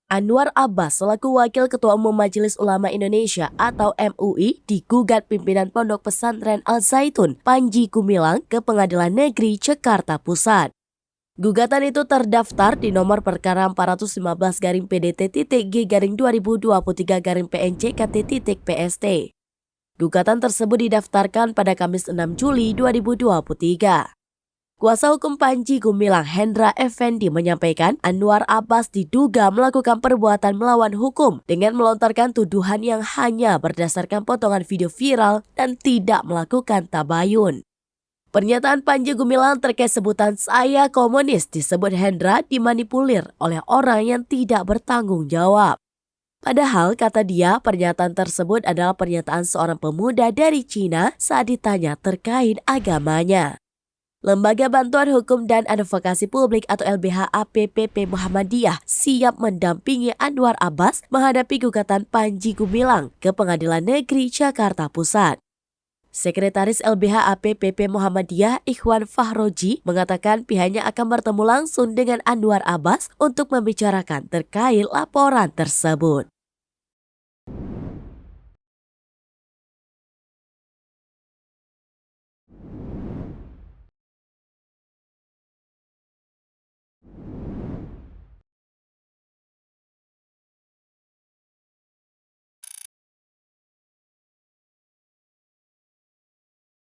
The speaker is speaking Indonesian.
Anwar Abbas selaku Wakil Ketua Umum Majelis Ulama Indonesia atau MUI digugat pimpinan Pondok Pesantren Al Zaitun Panji Gumilang ke Pengadilan Negeri Jakarta Pusat. Gugatan itu terdaftar di nomor perkara 415-PD-G-2023-PNJKT-PST. Gugatan tersebut didaftarkan pada Kamis 6 Juli 2023. Kuasa hukum Panji Gumilang Hendra Effendi menyampaikan Anwar Abbas diduga melakukan perbuatan melawan hukum dengan melontarkan tuduhan yang hanya berdasarkan potongan video viral dan tidak melakukan tabayun. Pernyataan Panji Gumilang terkait sebutan "saya komunis" disebut Hendra dimanipulir oleh orang yang tidak bertanggung jawab. Padahal kata dia pernyataan tersebut adalah pernyataan seorang pemuda dari Cina saat ditanya terkait agamanya. Lembaga Bantuan Hukum dan Advokasi Publik atau LBH APPP Muhammadiyah siap mendampingi Anwar Abbas menghadapi gugatan Panji Gumilang ke Pengadilan Negeri Jakarta Pusat. Sekretaris LBH APPP Muhammadiyah Ikhwan Fahroji mengatakan pihaknya akan bertemu langsung dengan Anwar Abbas untuk membicarakan terkait laporan tersebut.